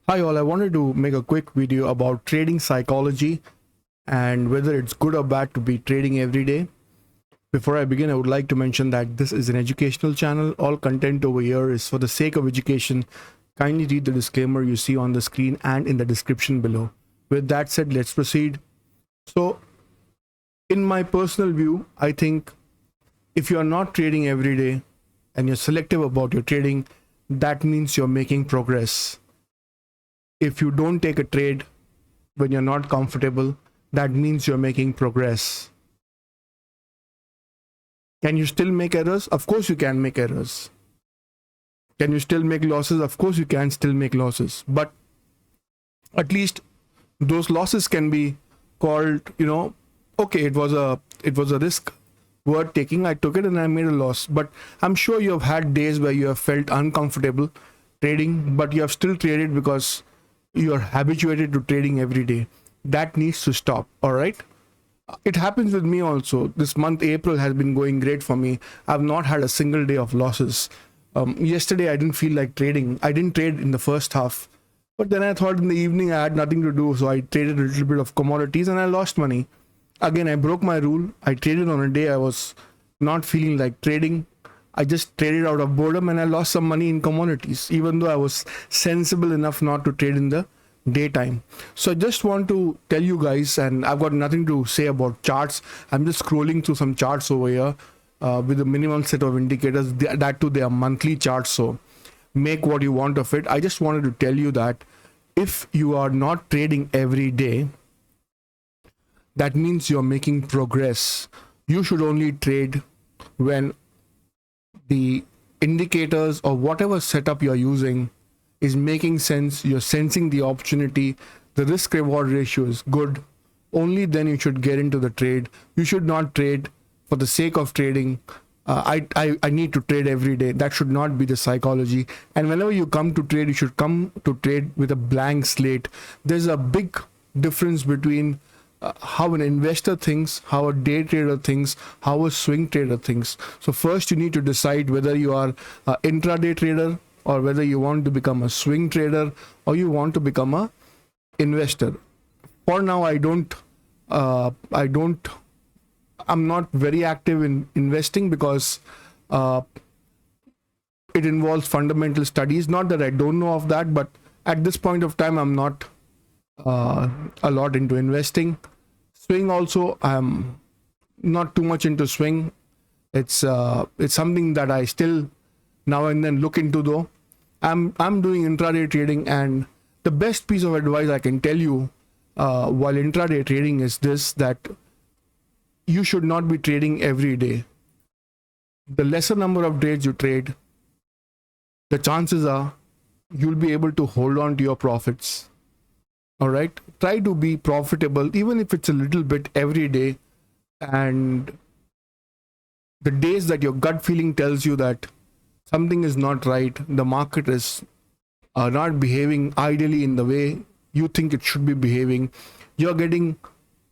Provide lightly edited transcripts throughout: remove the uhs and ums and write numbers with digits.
Hi all, I wanted to make a quick video about trading psychology and whether it's good or bad to be trading every day. Before I begin, I would like to mention that this is an educational channel. All content over here is for the sake of education. Kindly read the disclaimer you see on the screen and in the description below. With that said, let's proceed. So, in my personal view, I think if you're not trading every day and you're selective about your trading, that means you're making progress. If you don't take a trade when you're not comfortable, that means you're making progress. Can you still make errors? Of course you can make errors. Can you still make losses? Of course you can still make losses. But at least those losses can be called, okay, it was a risk worth taking. I took it and I made a loss. But I'm sure you have had days where you have felt uncomfortable trading, but you have still traded because you are habituated to trading every day. That needs to stop. All right. It happens with me also. This month, April, has been going great for me. I've not had a single day of losses. Yesterday, I didn't feel like trading. I didn't trade in the first half. But then I thought in the evening I had nothing to do. So I traded a little bit of commodities and I lost money. Again, I broke my rule. I traded on a day I was not feeling like trading. I just traded out of boredom and I lost some money in commodities, even though I was sensible enough not to trade in the daytime. So I just want to tell you guys, and I've got nothing to say about charts. I'm just scrolling through some charts over here with a minimal set of indicators. That too, they are monthly charts. So make what you want of it. I just wanted to tell you that if you are not trading every day, that means you're making progress. You should only trade when the indicators or whatever setup you're using is making sense, you're sensing the opportunity, the risk reward ratio is good, only then you should get into the trade. You should not trade for the sake of trading. I need to trade every day. That should not be the psychology. And whenever you come to trade, you should come to trade with a blank slate. There's a big difference between how an investor thinks, how a day trader thinks, how a swing trader thinks. So first you need to decide whether you are an intraday trader or whether you want to become a swing trader or you want to become a investor. For now, I'm not very active in investing because it involves fundamental studies. Not that I don't know of that, but at this point of time, I'm not a lot into investing. Swing also, I'm not too much into swing. It's something that I still now and then look into though. I'm doing intraday trading, and the best piece of advice I can tell you while intraday trading is this: that you should not be trading every day. The lesser number of days you trade, the chances are you'll be able to hold on to your profits. All right, try to be profitable even if it's a little bit every day. And the days that your gut feeling tells you that something is not right, the market is not behaving ideally in the way you think it should be behaving, you're getting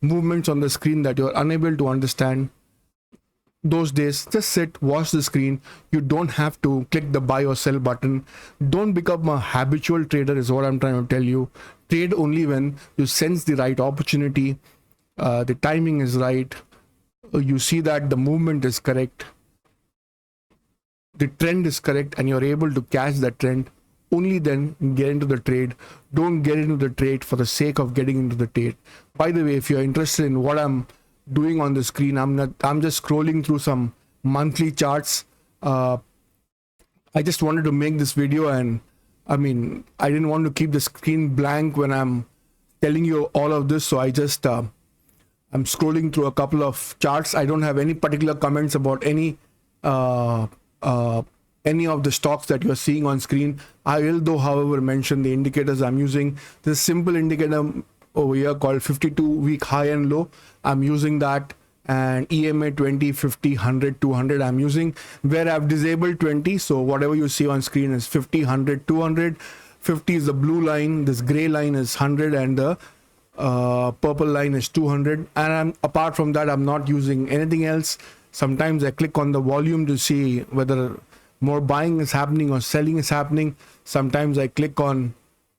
movements on the screen that you're unable to understand, those days just sit, watch the screen. You don't have to click the buy or sell button. Don't become a habitual trader is what I'm trying to tell you. Trade only when you sense the right opportunity, the timing is right, you see that the movement is correct, the trend is correct, and you're able to catch that trend. Only then get into the trade. Don't get into the trade for the sake of getting into the trade. By the way, if you're interested in what I'm doing on the screen, I'm just scrolling through some monthly charts. I just wanted to make this video, and I didn't want to keep the screen blank when I'm telling you all of this, so I just I'm scrolling through a couple of charts. I don't have any particular comments about any of the stocks that you're seeing on screen. I will though, however, mention the indicators I'm using. This simple indicator over here called 52-week high and low. I'm using that, and EMA 20, 50, 100, 200 I'm using, where I've disabled 20. So whatever you see on screen is 50, 100, 200. 50 is the blue line, this gray line is 100, and the purple line is 200. And apart from that, I'm not using anything else. Sometimes I click on the volume to see whether more buying is happening or selling is happening. Sometimes I click on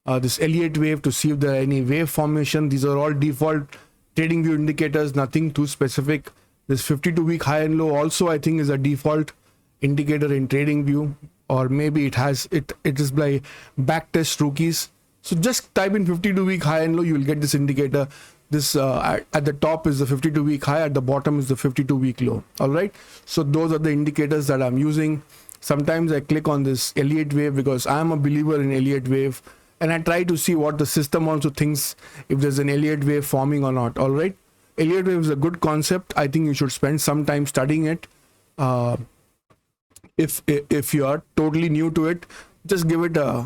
this Elliott wave to see if there are any wave formation. These are all default trading view indicators, nothing too specific. This 52-week high and low also I think is a default indicator in trading view, or maybe it is by backtest rookies. So just type in 52-week high and low, you will get this indicator. This at the top is the 52-week high, at the bottom is the 52-week low. All right, so those are the indicators that I'm using. Sometimes I click on this Elliott wave because I'm a believer in Elliott wave, and I try to see what the system also thinks, if there's an Elliott wave forming or not. All right, Elliott wave is a good concept. I think you should spend some time studying it. If you are totally new to it, just give it a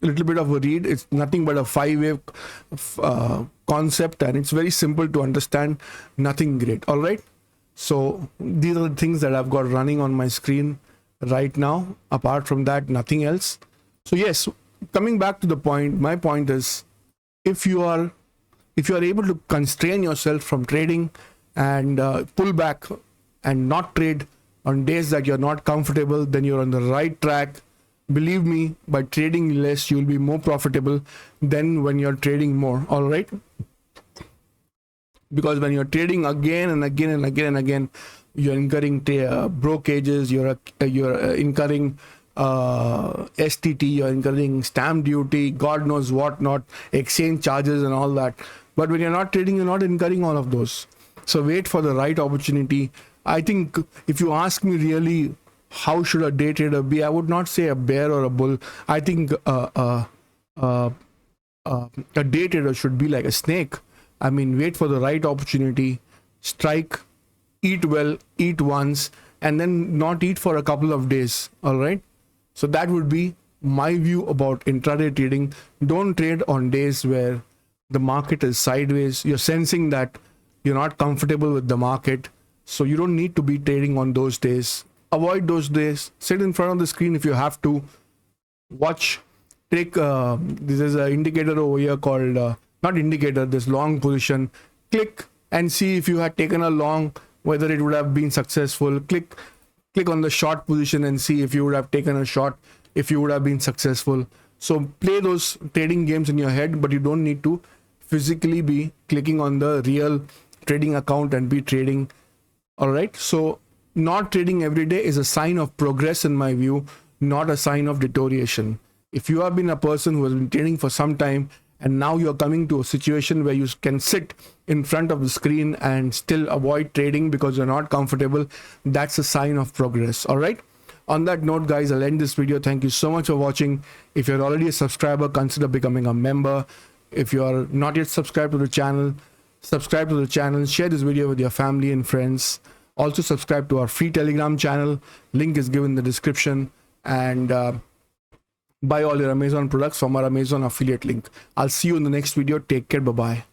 little bit of a read. It's nothing but a 5-wave concept, and it's very simple to understand, nothing great. All right, so these are the things that I've got running on my screen right now. Apart from that, nothing else. So yes, coming back to the point, my point is, if you are able to constrain yourself from trading and pull back and not trade on days that you're not comfortable, then you're on the right track. Believe me, by trading less, you'll be more profitable than when you're trading more. All right, because when you're trading again and again and again and again, you're incurring brokerages, you're incurring STT, you're incurring stamp duty, God knows what not, exchange charges and all that. But when you're not trading, you're not incurring all of those. So wait for the right opportunity. I think if you ask me really, how should a day trader be, I would not say a bear or a bull. I think a day trader should be like a snake. I mean, wait for the right opportunity, strike, eat well, eat once, and then not eat for a couple of days. All right, so that would be my view about intraday trading. Don't trade on days where the market is sideways, you're sensing that you're not comfortable with the market, so you don't need to be trading on those days. Avoid those days. Sit in front of the screen if you have to. Watch. Take this is an indicator over here called not indicator, this long position. Click and see if you had taken a long, whether it would have been successful. Click on the short position and see if you would have taken a short, if you would have been successful. So play those trading games in your head, but you don't need to physically be clicking on the real trading account and be trading. All right, so not trading every day is a sign of progress in my view, not a sign of deterioration. If you have been a person who has been trading for some time and now you're coming to a situation where you can sit in front of the screen and still avoid trading because you're not comfortable, that's a sign of progress. All right, on that note, guys, I'll end this video. Thank you so much for watching. If you're already a subscriber, consider becoming a member. If you are not yet subscribed to the channel, subscribe to the channel, share this video with your family and friends. Also subscribe to our free Telegram channel, link is given in the description, and buy all your Amazon products from our Amazon affiliate link. I'll see you in the next video. Take care. Bye bye.